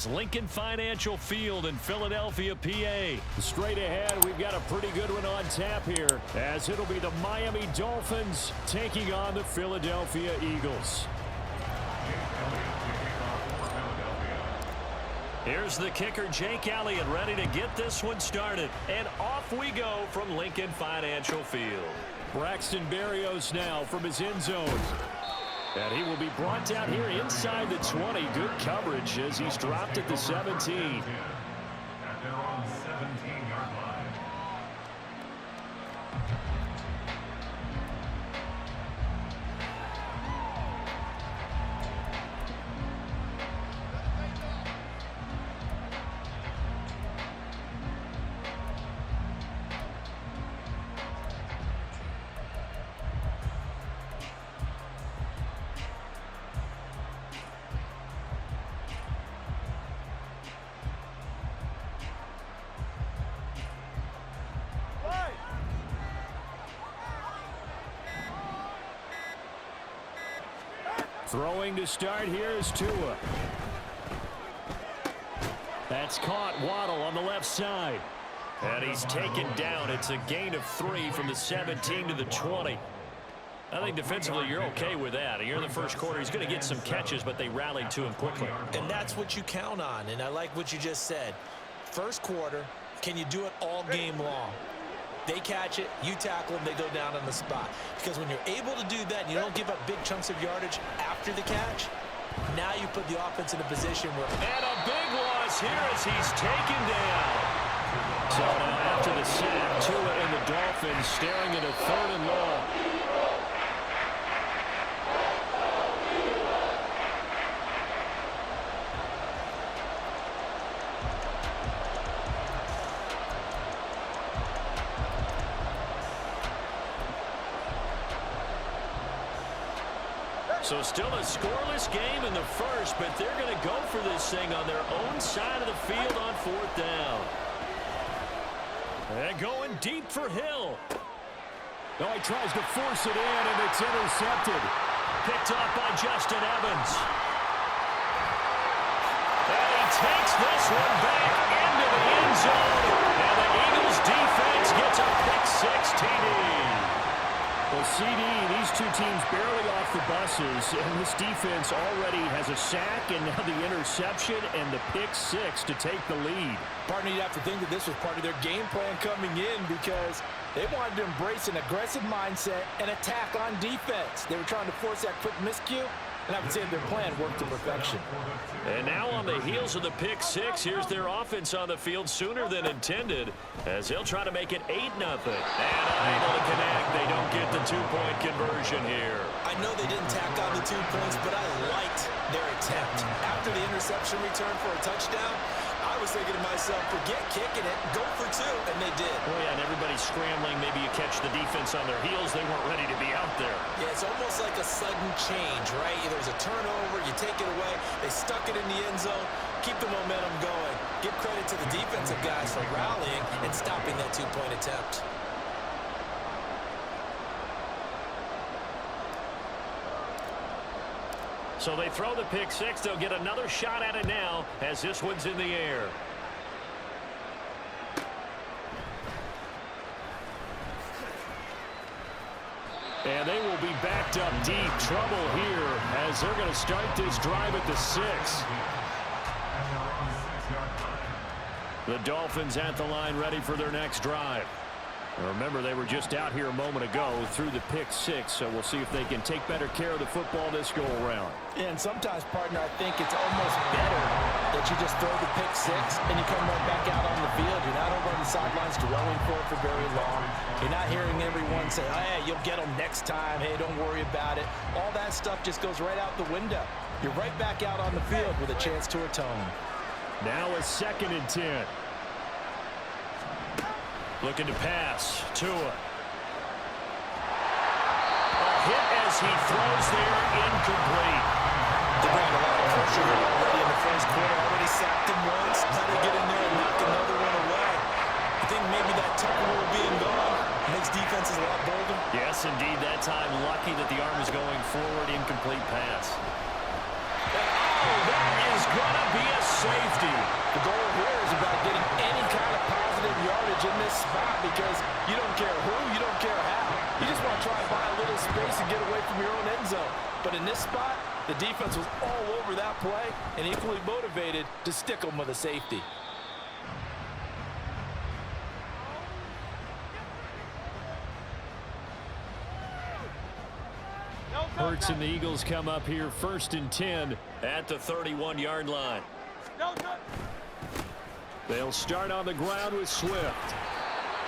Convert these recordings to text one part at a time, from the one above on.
Lincoln Financial Field in Philadelphia, PA. Straight ahead, we've got a pretty good one on tap here, as it'll be the Miami Dolphins taking on the Philadelphia Eagles. Here's the kicker, Jake Elliott, ready to get this one started. And off we go from Lincoln Financial Field. Braxton Berrios now from his end zone. And he will be brought down here inside the 20. Good coverage as he's dropped at the 17. At their own 17-yard line. Throwing to start here is Tua. That's caught. Waddle on the left side. And he's taken down. It's a gain of 3 from the 17 to the 20. I think defensively you're okay with that. Here in the first quarter, he's going to get some catches, but they rallied to him quickly. And that's what you count on, and I like what you just said. First quarter, can you do it all game long? They catch it, you tackle them, they go down on the spot. Because when you're able to do that and you don't give up big chunks of yardage after the catch, now you put the offense in a position where... And a big loss here as he's taken down. So now after the sack, Tua and the Dolphins staring at a 3rd and long. So still a scoreless game in the first, but they're going to go for this thing on their own side of the field on 4th down. And going deep for Hill. No, he tries to force it in, and it's intercepted. Picked off by Justin Evans. And he takes this one back into the end zone. And the Eagles defense gets a pick-6 TD. Well, CD, these two teams barely off the buses, and this defense already has a sack and now the interception and the pick-6 to take the lead. Partner, you'd have to think that this was part of their game plan coming in because they wanted to embrace an aggressive mindset and attack on defense. They were trying to force that quick miscue, and I would say their plan worked to perfection. And now on the heels of the pick-6, here's their offense on the field sooner than intended as they'll try to make it 8-0. And unable to connect. They don't get the 2-point conversion here. I know they didn't tack on the 2 points, but I liked their attempt. After the interception return for a touchdown, I was thinking to myself, forget kicking it, go for 2, and they did. Oh, yeah, and everybody's scrambling. Maybe you catch the defense on their heels. They weren't ready to be out there. Yeah, it's almost like a sudden change, right? There's a turnover, you take it away, they stuck it in the end zone, keep the momentum going. Give credit to the defensive guys for rallying and stopping that 2-point attempt. So they throw the pick-6. They'll get another shot at it now as this one's in the air. And they will be backed up deep. Trouble here as they're going to start this drive at the 6. The Dolphins at the line ready for their next drive. Remember, they were just out here a moment ago through the pick-6, so we'll see if they can take better care of the football this go-around. And sometimes, partner, I think it's almost better that you just throw the pick-6 and you come right back out on the field. You're not over on the sidelines dwelling for it for very long. You're not hearing everyone say, oh, hey, you'll get them next time. Hey, don't worry about it. All that stuff just goes right out the window. You're right back out on the field with a chance to atone. Now a 2nd and 10. Looking to pass. Tua. A hit as he throws there, incomplete. They bring a lot of pressure here already in the first quarter. Already sacked him once. Now they get in there and knock another one away. I think maybe that Tucker rule being gone makes defenses a lot bolder. Yes, indeed. That time, lucky that the arm is going forward. Incomplete pass. Oh, that is is going to be a safety. The goal here is about getting any kind of positive yardage in this spot because you don't care who, you don't care how. You just want to try and buy a little space and get away from your own end zone. But in this spot, the defense was all over that play and equally motivated to stick them with a safety. Hurts and the Eagles come up here 1st and 10 at the 31-yard line. They'll start on the ground with Swift.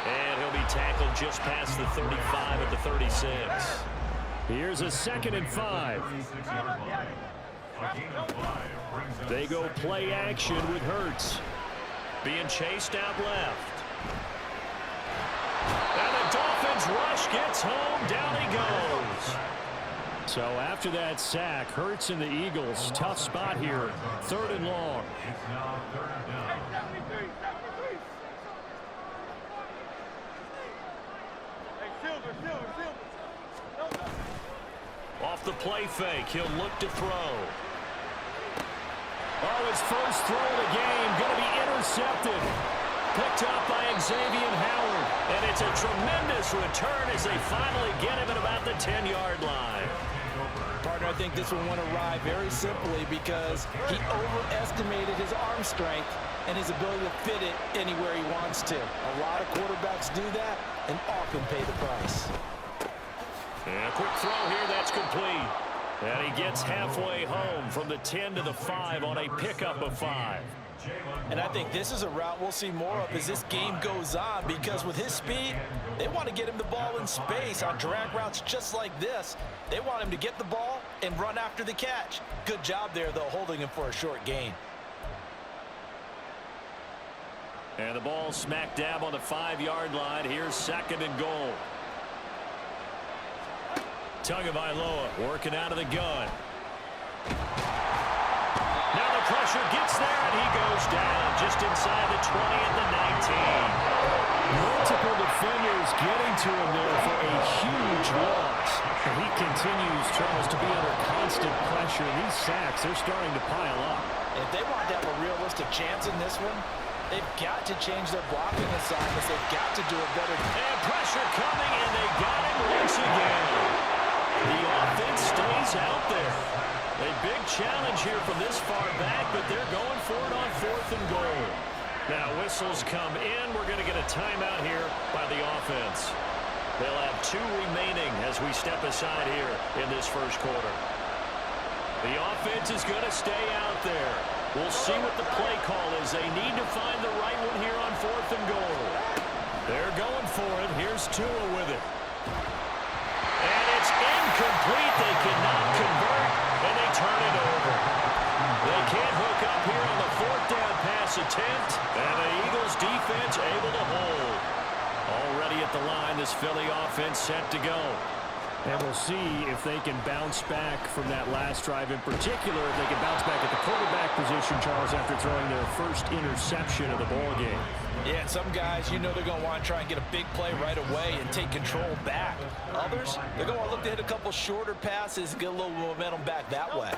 And he'll be tackled just past the 35 at the 36. Here's a 2nd and 5. They go play action with Hurts. Being chased out left. And the Dolphins rush gets home. Down he goes. So after that sack, Hurts and the Eagles, tough spot here, 3rd and long. It's now 3rd down. Off the play fake, he'll look to throw. Oh, his first throw of the game, going to be intercepted. Picked up by Xavier Howard. And it's a tremendous return as they finally get him at about the 10-yard line. Partner, I think this one went awry very simply because he overestimated his arm strength and his ability to fit it anywhere he wants to. A lot of quarterbacks do that and often pay the price. And a quick throw here, that's complete. And he gets halfway home from the 10 to the 5 on a pickup of 5. And I think this is a route we'll see more of as this game goes on because with his speed, they want to get him the ball in space on drag routes just like this. They want him to get the ball and run after the catch. Good job there, though, holding him for a short gain. And the ball smack dab on the 5-yard line. Here's 2nd and goal. Tagovailoa working out of the gun. Now the pressure gets there, and he goes down just inside the 20 at the 19. Multiple defenders getting to him there for a huge loss. And he continues, Charles, to be under constant pressure. These sacks, they're starting to pile up. If they want to have a realistic chance in this one, they've got to change their blocking assignments. They've got to do a better job. And pressure coming, and they got him once again. The offense stays out there. A big challenge here from this far back, but they're going for it on 4th and goal. Now whistles come in. We're going to get a timeout here by the offense. They'll have 2 remaining as we step aside here in this first quarter. The offense is going to stay out there. We'll see what the play call is. They need to find the right one here on 4th and goal. They're going for it. Here's Tua with it. And it's incomplete. They cannot convert, and they turn it over. They can't hook up here on the 4th down pass attempt, and the Eagles defense able to hold. Already at the line, this Philly offense set to go. And we'll see if they can bounce back from that last drive, in particular, if they can bounce back at the quarterback position, Charles, after throwing their first interception of the ball game. Yeah, and some guys, you know they're going to want to try and get a big play right away and take control back. Others, they're going to look to hit a couple shorter passes and get a little momentum back that way.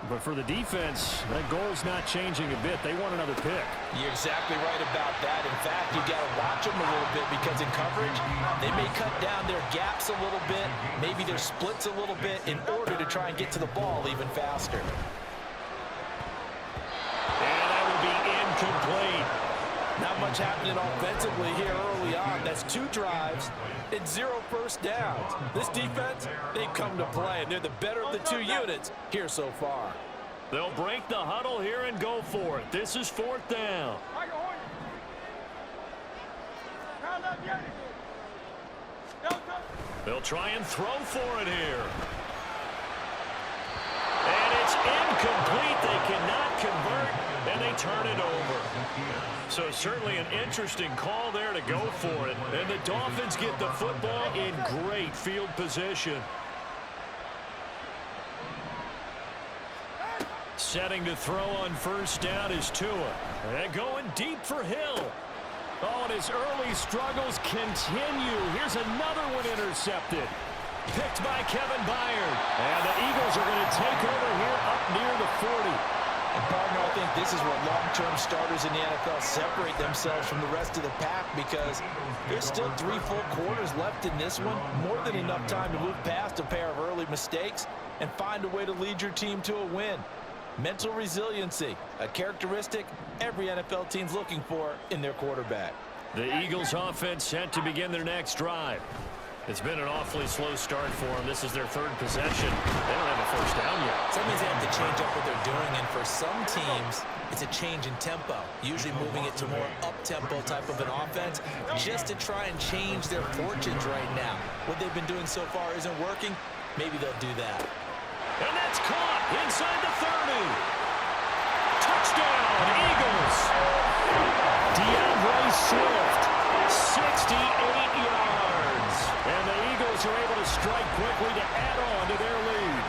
But for the defense, that goal's not changing a bit. They want another pick. You're exactly right about that. In fact, you got to watch them a little bit because in coverage, they may cut down their gaps a little bit, maybe their splits a little bit in order to try and get to the ball even faster. And that will be incomplete. Not much happening offensively here early on. That's 2 drives and 0 first downs. This defense, they've come to play, and they're the better of the 2 units here so far. They'll break the huddle here and go for it. This is 4th down. They'll try and throw for it here. And it's incomplete. They cannot convert, and they turn it over. So certainly an interesting call there to go for it. And the Dolphins get the football in great field position. Setting to throw on first down is Tua. And going deep for Hill. Oh, and his early struggles continue. Here's another one intercepted. Picked by Kevin Byard. And the Eagles are going to take over here up near the 40. And partner, I think this is where long-term starters in the NFL separate themselves from the rest of the pack, because there's still 3 full quarters left in this one. More than enough time to move past a pair of early mistakes and find a way to lead your team to a win. Mental resiliency, a characteristic every NFL team's looking for in their quarterback. The Eagles offense set to begin their next drive. It's been an awfully slow start for them. This is their 3rd possession. They don't have a first down yet. So that means they have to change up what they're doing, and for some teams, it's a change in tempo, usually moving it to more up-tempo type of an offense, just to try and change their fortunes right now. What they've been doing so far isn't working. Maybe they'll do that. And that's caught inside the 30. Touchdown, Eagles. DeAndre Swift, 68 yards. And the Eagles are able to strike quickly to add on to their lead.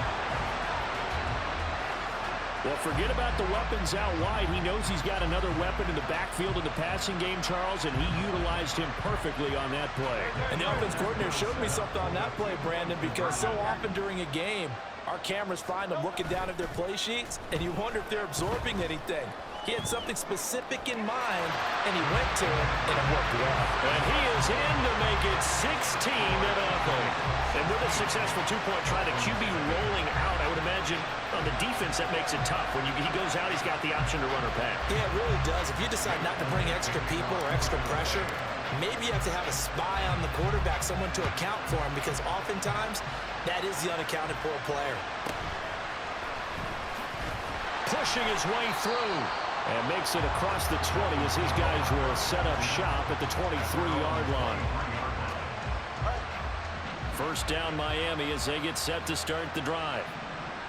Well, forget about the weapons out wide. He knows he's got another weapon in the backfield in the passing game, Charles, and he utilized him perfectly on that play. And the offense coordinator showed me something on that play, Brandon, because so often during a game, our cameras find them looking down at their play sheets, and you wonder if they're absorbing anything. He had something specific in mind, and he went to it, and it worked well. And he is in to make it 16-0. And with a successful 2-point try, the QB rolling out, I would imagine on the defense that makes it tough. When he goes out, he's got the option to run or pass. Yeah, it really does. If you decide not to bring extra people or extra pressure, maybe you have to have a spy on the quarterback, someone to account for him, because oftentimes that is the unaccounted for player. Pushing his way through. And makes it across the 20 as his guys will set up shop at the 23-yard line. First down Miami as they get set to start the drive.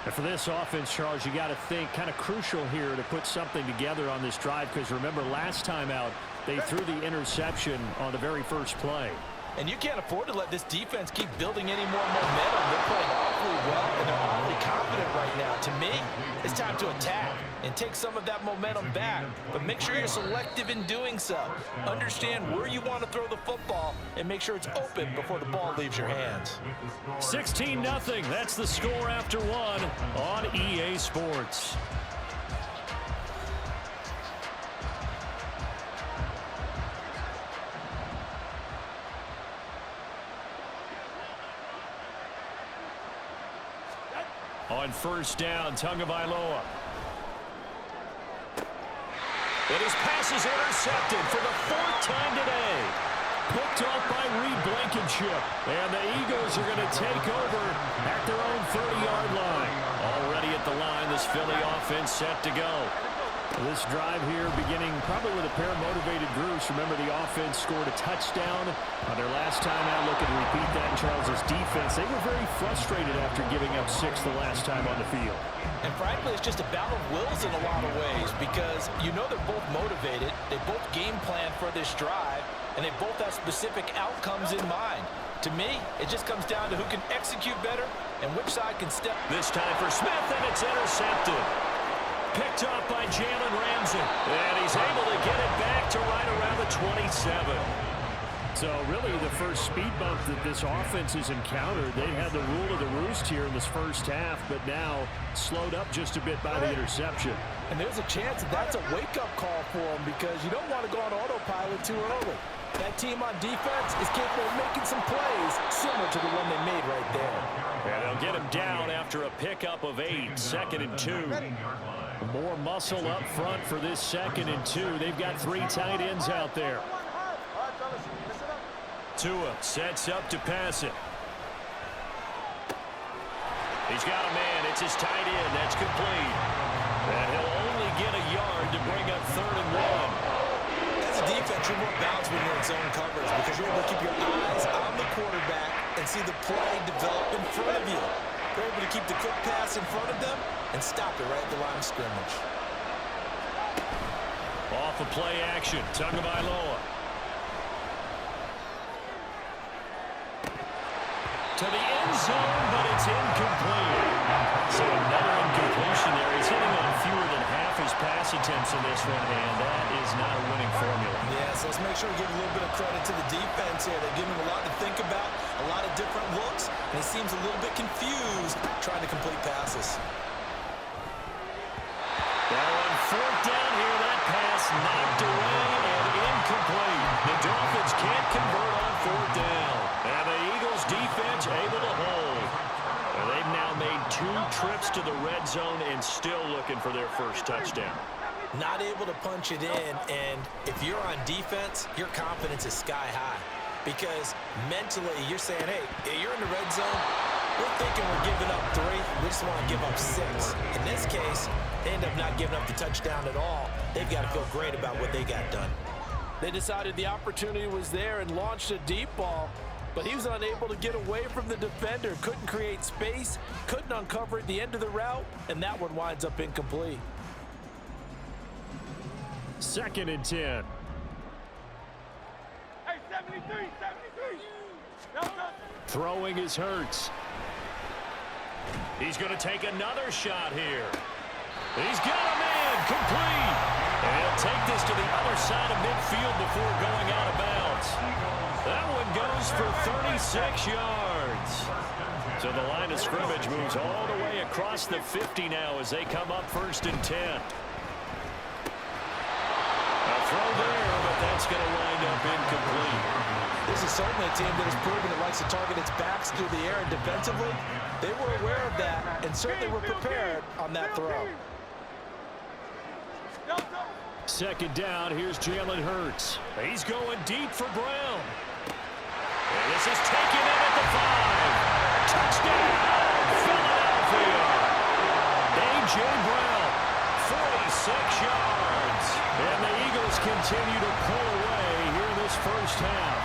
And for this offense, Charles, you got to think kind of crucial here to put something together on this drive, because remember last time out they threw the interception on the very first play. And you can't afford to let this defense keep building any more momentum. They're playing awfully well, and they're awfully confident right now. To me, it's time to attack and take some of that momentum back. But make sure you're selective in doing so. Understand where you want to throw the football and make sure it's open before the ball leaves your hands. 16-0. That's the score after 1 on EA Sports. On first down, Tagovailoa. And his pass is intercepted for the 4th time today. Picked off by Reed Blankenship. And the Eagles are going to take over at their own 30-yard line. Already at the line, this Philly offense set to go. This drive here beginning probably with a pair of motivated groups. Remember, the offense scored a touchdown on their last time out. Looking to repeat that in Charles's defense. They were very frustrated after giving up 6 the last time on the field. And frankly, it's just a battle of wills in a lot of ways, because you know they're both motivated. They both game plan for this drive, and they both have specific outcomes in mind. To me, it just comes down to who can execute better and which side can step. This time for Smith, and it's intercepted. Picked up by Jalen Ramsey. And he's able to get it back to right around the 27. So really the first speed bump that this offense has encountered. They had the rule of the roost here in this first half, but now slowed up just a bit by the interception. And there's a chance that that's a wake-up call for them, because you don't want to go on autopilot too early. That team on defense is capable of making some plays similar to the one they made right there. And they'll get him down after a pickup of 8, 2nd and 2. More muscle up front for this 2nd and 2. They've got 3 tight ends out there. Tua sets up to pass it. He's got a man. It's his tight end. That's complete. And he'll only get a yard to bring up 3rd and 1. As a defense, you're more balanced when you're in zone coverage, because you're able to keep your eyes on the quarterback and see the play develop in front of you. They're able to keep the quick pass in front of them and stop it right at the line of scrimmage. Off of play action, Tagovailoa. To the end zone, but it's incomplete. So another incompletion there. He's hitting on fewer than half his pass attempts in this one, and that is not a winning formula. Yes, let's make sure we give a little bit of credit to the defense here. They're giving him a lot to think about, a lot of different looks, and he seems a little bit confused trying to complete passes. That fourth down here. That pass knocked away and incomplete. The Dolphins can't convert on fourth down. And the Eagles defense able to hold. And they've now made 2 trips to the red zone and still looking for their first touchdown. Not able to punch it in, and if you're on defense, your confidence is sky high. Because mentally, you're saying, hey, you're in the red zone. We're thinking we're giving up 3. We just want to give up 6. In this case, they end up not giving up the touchdown at all. They've got to feel great about what they got done. They decided the opportunity was there and launched a deep ball, but he was unable to get away from the defender. Couldn't create space, couldn't uncover at the end of the route, and that one winds up incomplete. 2nd and 10. Hey, 73. Throwing is Hurts. He's going to take another shot here. He's got a man complete. And he'll take this to the other side of midfield before going out of bounds. That one goes for 36 yards. So the line of scrimmage moves all the way across the 50 now as they come up 1st and 10. A throw there, but that's going to wind up incomplete. This is certainly a team that has proven it likes to target its backs through the air and defensively. They were aware of that and certainly were prepared on that throw. 2nd down, here's Jalen Hurts. He's going deep for Brown. And this is taken in at the 5. Touchdown, Philadelphia. A.J. Brown, 46 yards. And the Eagles continue to pull away here in this first half.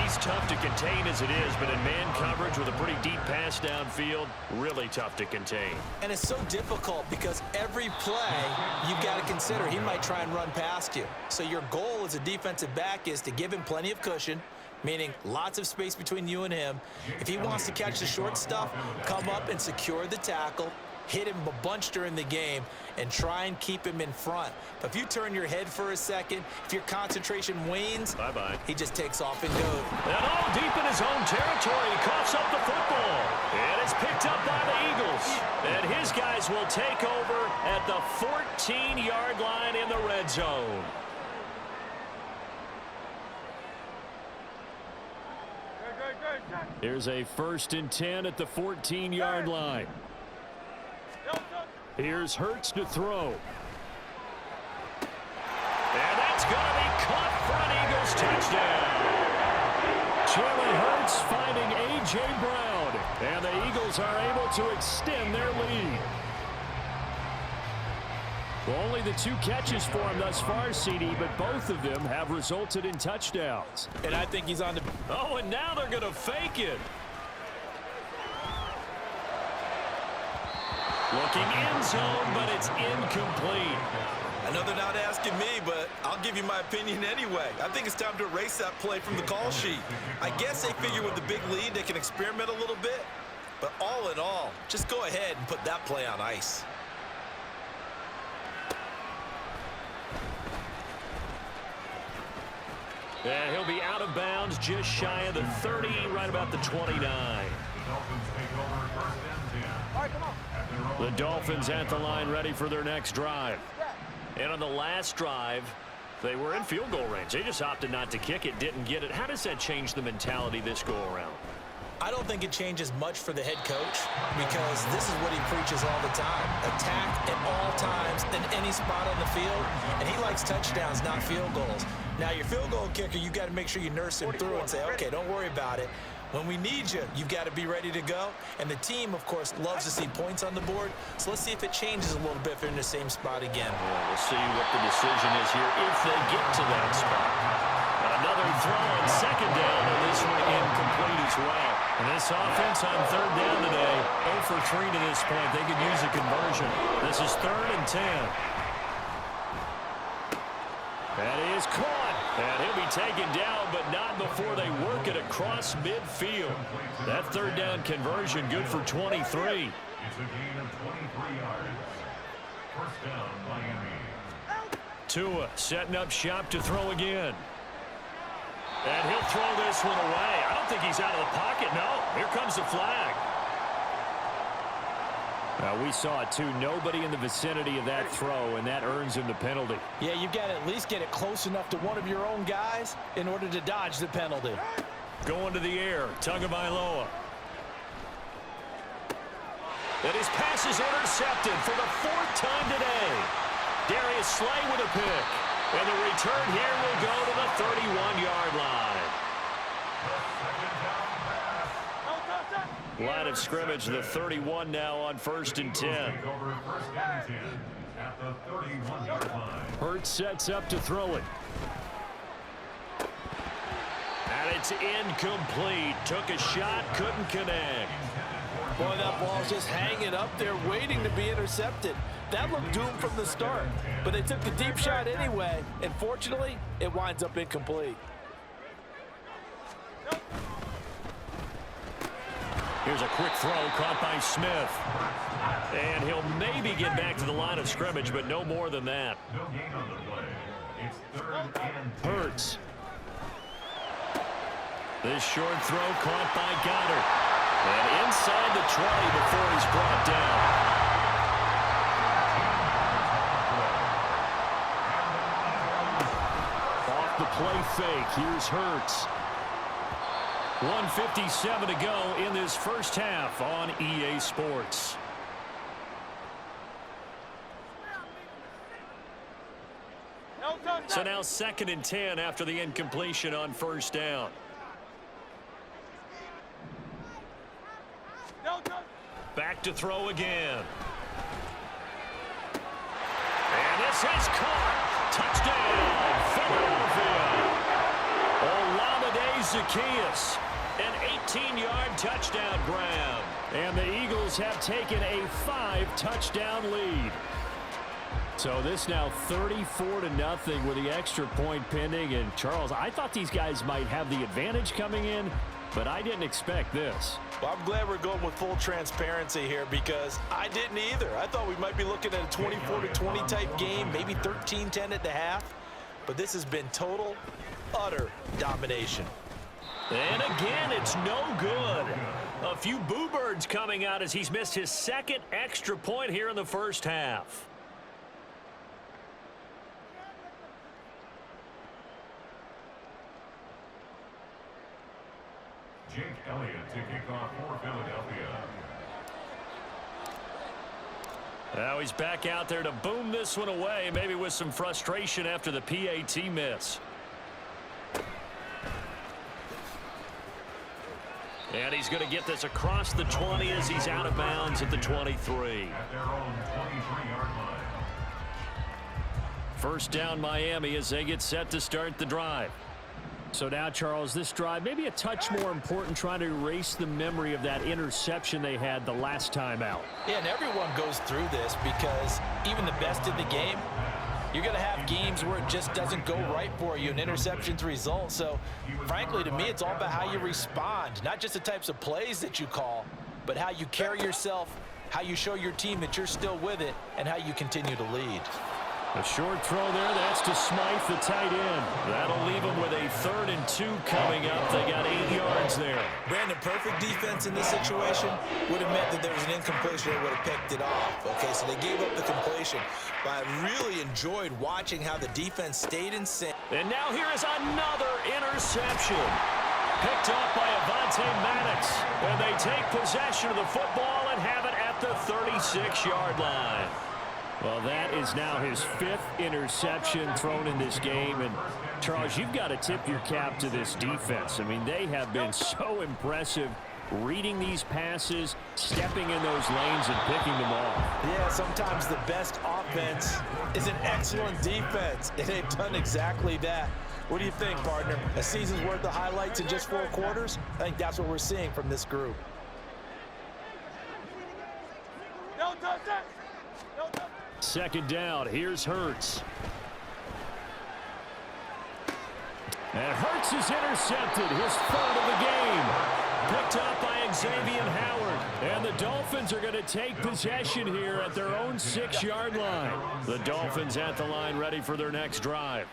He's tough to contain as it is, but in man coverage with a pretty deep pass downfield, really tough to contain. And it's so difficult because every play you've got to consider he might try and run past you. So your goal as a defensive back is to give him plenty of cushion, meaning lots of space between you and him. If he wants to catch the short stuff, come up and secure the tackle, hit him a bunch during the game, and try and keep him in front. But if you turn your head for a second, if your concentration wanes, bye-bye, he just takes off and goes. And all deep in his own territory, he coughs up the football. And it's picked up by the Eagles. And his guys will take over at the 14-yard line in the red zone. Here's a 1st and 10 at the 14-yard line. Here's Hurts to throw. And that's going to be caught for an Eagles touchdown. Jalen Hurts finding A.J. Brown. And the Eagles are able to extend their lead. Well, only the 2 catches for him thus far, CD, but both of them have resulted in touchdowns. And I think he's on the... Oh, and now they're going to fake it. Looking end zone, but it's incomplete. I know they're not asking me, but I'll give you my opinion anyway. I think it's time to erase that play from the call sheet. I guess they figure with the big lead they can experiment a little bit. But all in all, just go ahead and put that play on ice. And he'll be out of bounds just shy of the 30, right about the 29. The Dolphins at the line ready for their next drive. And on the last drive, they were in field goal range. They just opted not to kick it, didn't get it. How does that change the mentality this go-around? I don't think it changes much for the head coach because this is what he preaches all the time. Attack at all times in any spot on the field, and he likes touchdowns, not field goals. Now, your field goal kicker, you got to make sure you nurse him through and say, okay, don't worry about it. When we need you, you've got to be ready to go. And the team, of course, loves to see points on the board. So let's see if it changes a little bit if they're in the same spot again. Yeah, we'll see what the decision is here if they get to that spot. Another throw on 2nd down, and this one incomplete as well. And this offense on 3rd down today, 0 for 3 to this point. They could use a conversion. This is 3rd and 10. That is caught. And he'll be taken down, but not before they work it across midfield. That 3rd down conversion good for 23. It's a gain of 23 yards. First down, Miami. Tua setting up shop to throw again. And he'll throw this one away. I don't think he's out of the pocket. No, here comes the flag. We saw it too. Nobody in the vicinity of that throw, and that earns him the penalty. Yeah, you've got to at least get it close enough to one of your own guys in order to dodge the penalty. Going to the air, Tagovailoa. And his pass is intercepted for the 4th time today. Darius Slay with a pick. And the return here will go to the 31-yard line. Line of scrimmage, the 31 now on 1st and 10. Hurts sets up to throw it. And it's incomplete. Took a shot, couldn't connect. Boy, that ball's just hanging up there waiting to be intercepted. That looked doomed from the start, but they took the deep shot anyway, and fortunately, it winds up incomplete. Here's a quick throw caught by Smith. And he'll maybe get back to the line of scrimmage, but no more than that. No gain on the play. It's 3rd and 10. Hurts. This short throw caught by Goddard. And inside the 20 before he's brought down. Off the play fake. Here's Hurts. 1:57 to go in this first half on EA Sports. So now 2nd and 10 after the incompletion on 1st down. Back to throw again. And this is caught. Touchdown, Philadelphia. Olamide Zaccheaus, an 18-yard touchdown grab. And the Eagles have taken a 5-touchdown lead. So this now 34-0 with the extra point pending. And Charles, I thought these guys might have the advantage coming in, but I didn't expect this. Well, I'm glad we're going with full transparency here because I didn't either. I thought we might be looking at a 24-20 type game, maybe 13-10 at the half. But this has been total, utter domination. And again, it's no good. A few boo birds coming out as he's missed his 2nd extra point here in the first half. Jake Elliott to kick off for Philadelphia. Now he's back out there to boom this one away, maybe with some frustration after the PAT miss. And he's going to get this across the 20 as he's out of bounds at the 23. At their own 23-yard line. 1st down Miami as they get set to start the drive. So now, Charles, this drive may be a touch more important, trying to erase the memory of that interception they had the last time out. Yeah, and everyone goes through this because even the best in the game, you're going to have games where it just doesn't go right for you, and interceptions result. So, frankly, to me, it's all about how you respond, not just the types of plays that you call, but how you carry yourself, how you show your team that you're still with it, and how you continue to lead. A short throw there. That's to Smythe, the tight end. That'll leave them with a 3rd and 2 coming up. They got 8 yards there. Brandon, perfect defense in this situation would have meant that there was an incompletion. They would have picked it off. Okay, so they gave up the completion. But I really enjoyed watching how the defense stayed in sync. And now here is another interception. Picked off by Avonte Maddox. And they take possession of the football and have it at the 36-yard line. Well, that is now his 5th interception thrown in this game. And, Charles, you've got to tip your cap to this defense. I mean, they have been so impressive reading these passes, stepping in those lanes, and picking them off. Yeah, sometimes the best offense is an excellent defense, and they've done exactly that. What do you think, partner? A season's worth of highlights in just 4 quarters? I think that's what we're seeing from this group. Second down, here's Hurts. And Hurts is intercepted, his 3rd of the game. Picked up by Xavier Howard. And the Dolphins are going to take possession here at their own 6-yard line. The Dolphins at the line ready for their next drive.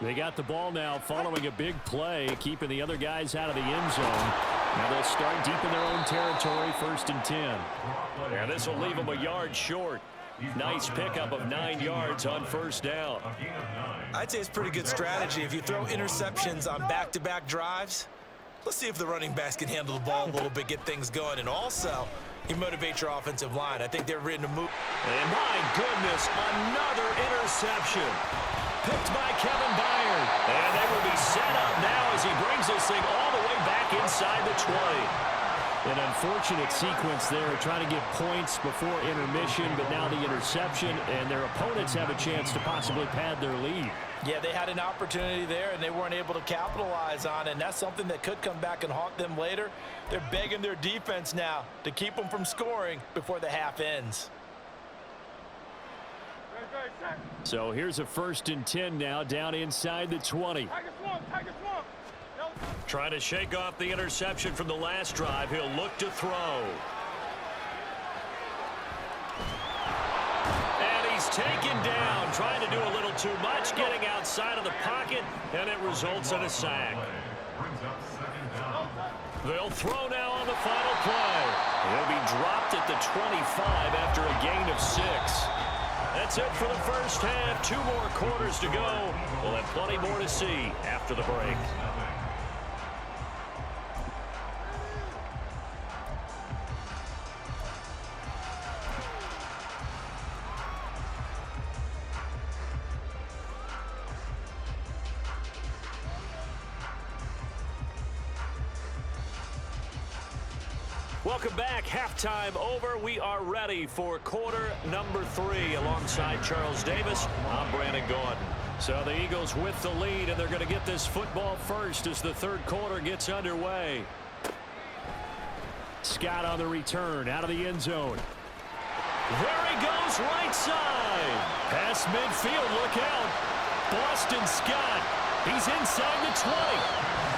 They got the ball now following a big play, keeping the other guys out of the end zone. Now they'll start deep in their own territory, 1st and 10. And this will leave them a yard short. Nice pickup of 9 yards on 1st down. I'd say it's pretty good strategy. If you throw interceptions on back-to-back drives, let's see if the running backs can handle the ball a little bit, get things going. And also, you motivate your offensive line. I think they're ready to move. And my goodness, another interception. Picked by Kevin Byard. And they will be set up now as he brings this thing all the way back inside the 20. An unfortunate sequence there, trying to get points before intermission, but now the interception, and their opponents have a chance to possibly pad their lead. Yeah, they had an opportunity there, and they weren't able to capitalize on it, and that's something that could come back and haunt them later. They're begging their defense now to keep them from scoring before the half ends. So here's a 1st and 10 now, down inside the 20. Trying to shake off the interception from the last drive. He'll look to throw. And he's taken down, trying to do a little too much, getting outside of the pocket, and it results in a sack. They'll throw now on the final play. He'll be dropped at the 25 after a gain of 6. That's it for the first half. 2 more quarters to go. We'll have plenty more to see after the break. Welcome back. Halftime over. We are ready for quarter number 3 alongside Charles Davis. I'm Brandon Gordon. So the Eagles with the lead, and they're going to get this football first as the 3rd quarter gets underway. Scott on the return, out of the end zone. There he goes, right side. Past midfield, look out. Boston Scott. He's inside the 20.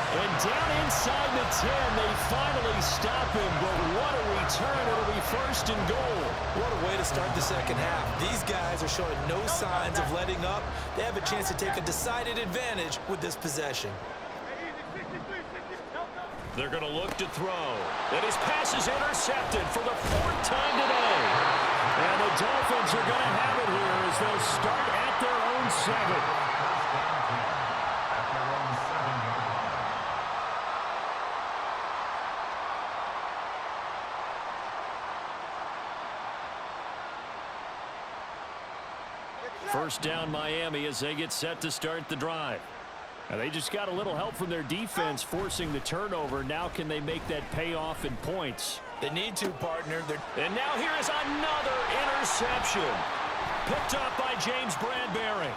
And down inside the 10, they finally stop him. But what a return. It'll be 1st and goal. What a way to start the second half. These guys are showing no signs of letting up. They have a chance to take a decided advantage with this possession. They're going to look to throw. And his pass is intercepted for the 4th time today. And the Dolphins are going to have it here as they'll start at their own 7. First down Miami as they get set to start the drive. And they just got a little help from their defense forcing the turnover. Now can they make that pay off in points? They need to, partner. And now here is another interception. Picked up by James Bradbury.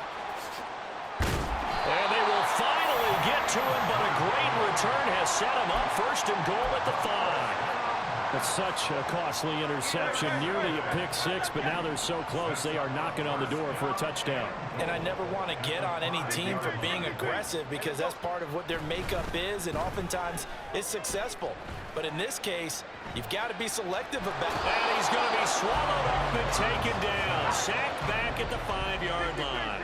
And they will finally get to him, but a great return has set him up 1st and goal at the 5. It's such a costly interception, nearly a pick 6, but now they're so close they are knocking on the door for a touchdown. And I never want to get on any team for being aggressive because that's part of what their makeup is, and oftentimes it's successful. But in this case, you've got to be selective about it. And he's going to be swallowed up and taken down. Sacked back at the 5-yard line.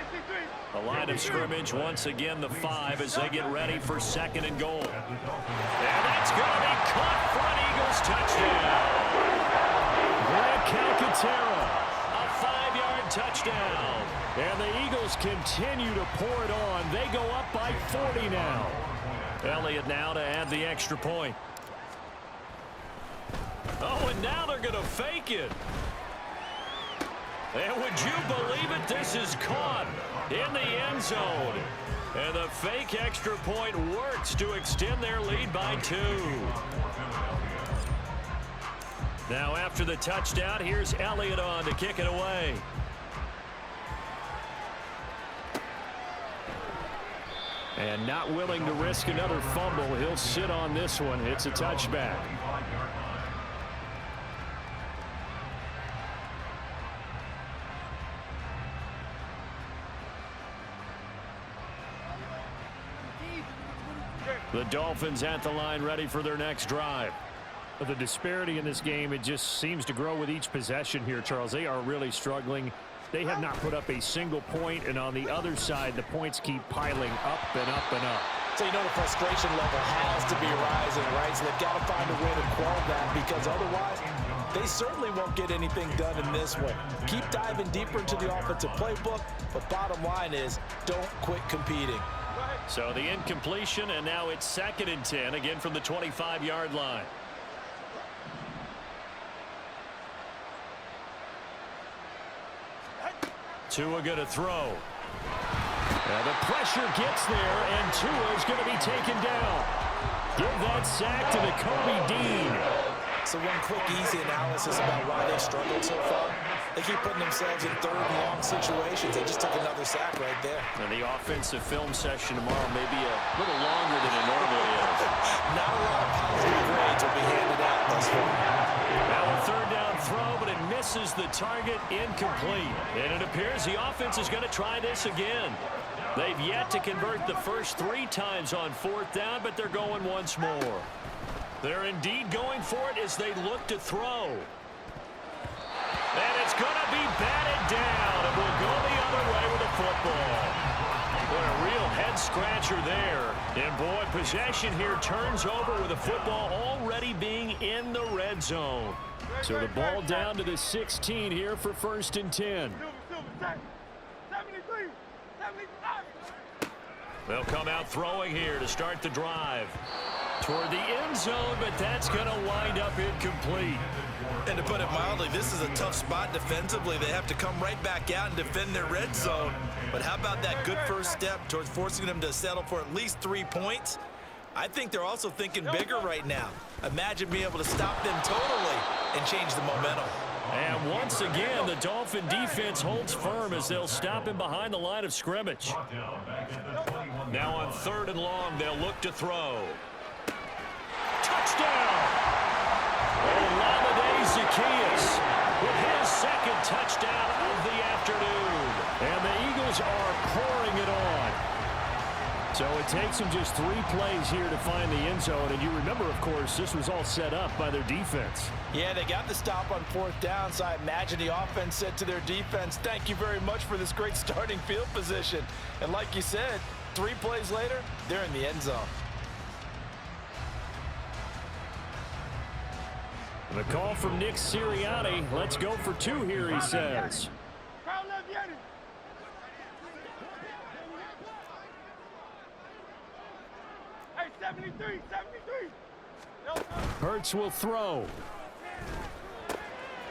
The line of scrimmage once again the 5 as they get ready for 2nd and goal. And that's going to be caught for an Eagles touchdown. Greg Calcaterra. A 5-yard touchdown. And the Eagles continue to pour it on. They go up by 40 now. Elliott now to add the extra point. Oh, and now they're going to fake it. And would you believe it? This is caught in the end zone. And the fake extra point works to extend their lead by 2. Now after the touchdown, here's Elliott on to kick it away. And not willing to risk another fumble. He'll sit on this one. It's a touchback. The Dolphins at the line ready for their next drive. The disparity in this game, it just seems to grow with each possession here, Charles. They are really struggling. They have not put up a single point, and on the other side, the points keep piling up and up and up. So you know the frustration level has to be rising, right? So they've got to find a way to quell that, because otherwise they certainly won't get anything done in this one. Keep diving deeper into the offensive playbook, but bottom line is don't quit competing. So the incompletion, and now it's 2nd and 10, again from the 25-yard line. Tua going to throw. Now the pressure gets there, and Tua is going to be taken down. Give that sack to the Kobe Dean. So one quick, easy analysis about why they've struggled so far. They keep putting themselves in 3rd and long situations. They just took another sack right there. And the offensive film session tomorrow may be a little longer than it normally is. Not a lot of positive grades will be handed out thus far. Now a 3rd down throw, but it misses the target, incomplete. And it appears the offense is going to try this again. They've yet to convert the first 3 times on 4th down, but they're going once more. They're indeed going for it as they look to throw. And it's going to be batted down, and will go the other way with the football. What a real head-scratcher there. And, boy, possession here turns over with the football already being in the red zone. So the ball down to the 16 here for 1st and 10. They'll come out throwing here to start the drive. Toward the end zone, but that's going to wind up incomplete. And to put it mildly, this is a tough spot defensively. They have to come right back out and defend their red zone. But how about that good first step towards forcing them to settle for at least 3 points? I think they're also thinking bigger right now. Imagine being able to stop them totally and change the momentum. And once again, the Dolphin defense holds firm as they'll stop him behind the line of scrimmage. Now on 3rd and long, they'll look to throw. Touchdown! Olamide Zaccheaus with his 2nd touchdown of the afternoon. And the Eagles are pouring it on. So it takes them just 3 plays here to find the end zone. And you remember, of course, this was all set up by their defense. Yeah, they got the stop on 4th down, so I imagine the offense said to their defense, thank you very much for this great starting field position. And like you said, 3 plays later, they're in the end zone. The call from Nick Sirianni. Let's go for 2 here, he says. Hey, 73. Hurts will throw.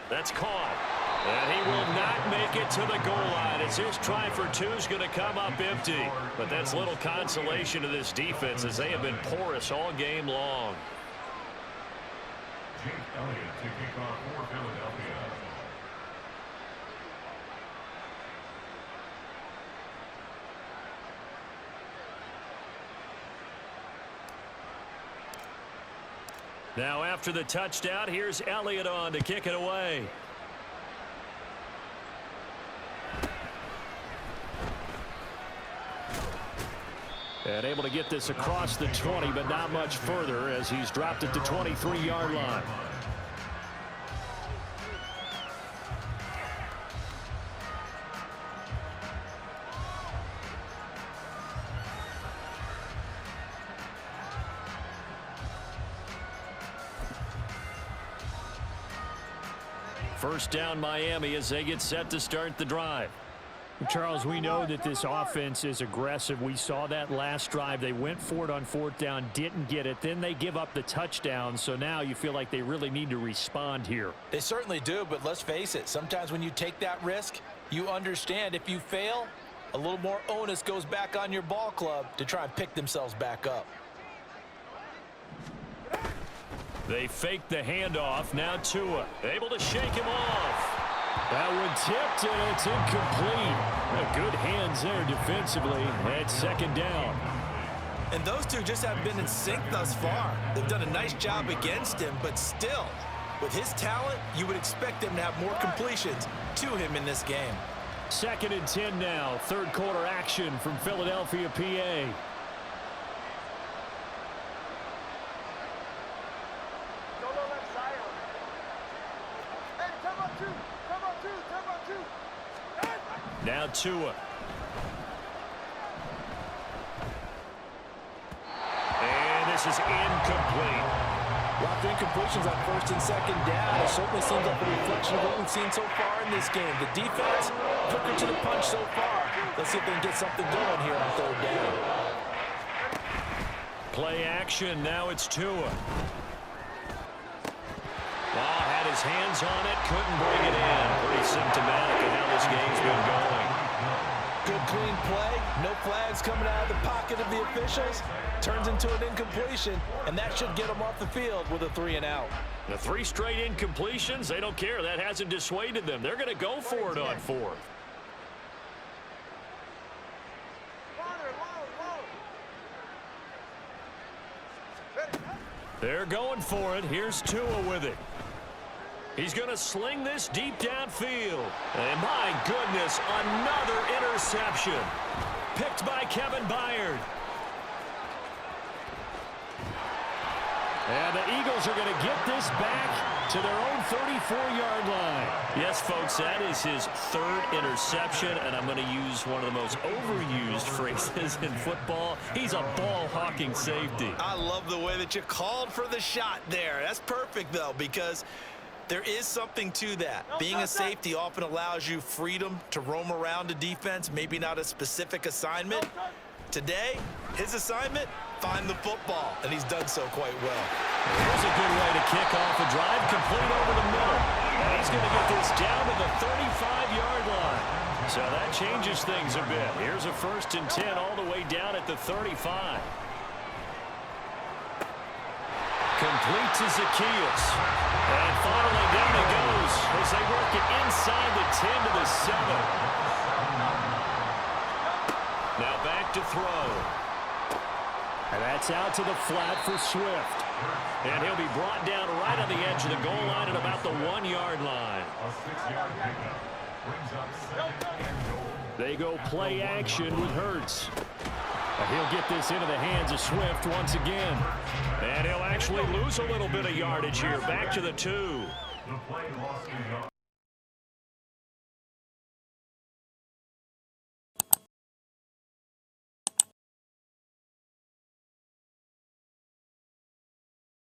That's caught. And he will not make it to the goal line as his try for 2 is going to come up empty. But that's little consolation to this defense as they have been porous all game long. Elliott to kick off for Philadelphia. Now after the touchdown, here's Elliott on to kick it away. And able to get this across the 20, but not much further as he's dropped it to 23-yard line. First down Miami as they get set to start the drive. Charles, we know that this offense is aggressive. We saw that last drive. They went for it on 4th down, didn't get it. Then they give up the touchdown. So now you feel like they really need to respond here. They certainly do, but let's face it. Sometimes when you take that risk, you understand if you fail, a little more onus goes back on your ball club to try and pick themselves back up. They fake the handoff. Now Tua able to shake him off. That one tipped, and it's incomplete. Good hands there defensively at 2nd down. And those two just haven't been in sync thus far. They've done a nice job against him, but still, with his talent, you would expect them to have more completions to him in this game. 2nd and 10 now. 3rd quarter action from Philadelphia, PA. Now Tua. this is incomplete. Lots of incompletions on first and second down. It certainly seems like a reflection of what we've seen so far in this game. The defense, quicker to the punch so far. Let's see if they can get something going here on third down. Play action. Now it's Tua. Ball had his hands on it. Couldn't bring it in. Pretty symptomatic of how this game's been going. Good clean play. No flags coming out of the pocket of the officials. Turns into an incompletion, and that should get them off the field with a 3-and-out. The 3 straight incompletions, they don't care. That hasn't dissuaded them. They're going to go for it on 4th. They're going for it. Here's Tua with it. He's going to sling this deep downfield. And my goodness, another interception. Picked by Kevin Byard. And the Eagles are going to get this back to their own 34-yard line. Yes, folks, that is his 3rd interception, and I'm going to use one of the most overused phrases in football. He's a ball-hawking safety. I love the way that you called for the shot there. That's perfect, though, because there is something to that. Being a safety often allows you freedom to roam around a defense, maybe not a specific assignment. Today, his assignment, find the football, and he's done so quite well. Here's a good way to kick off a drive, complete over the middle. And he's going to get this down to the 35-yard line. So that changes things a bit. Here's a 1st and 10 all the way down at the 35. Complete to Zacchaeus. And finally down he goes as they work it inside the 10 to the 7. Now back to throw. And that's out to the flat for Swift. And he'll be brought down right on the edge of the goal line at about the 1-yard line. A 6-yard pickup brings up 2nd and goal. They go play action with Hurts. And he'll get this into the hands of Swift once again. And he'll actually lose a little bit of yardage here. Back to the 2. The play lost a yard.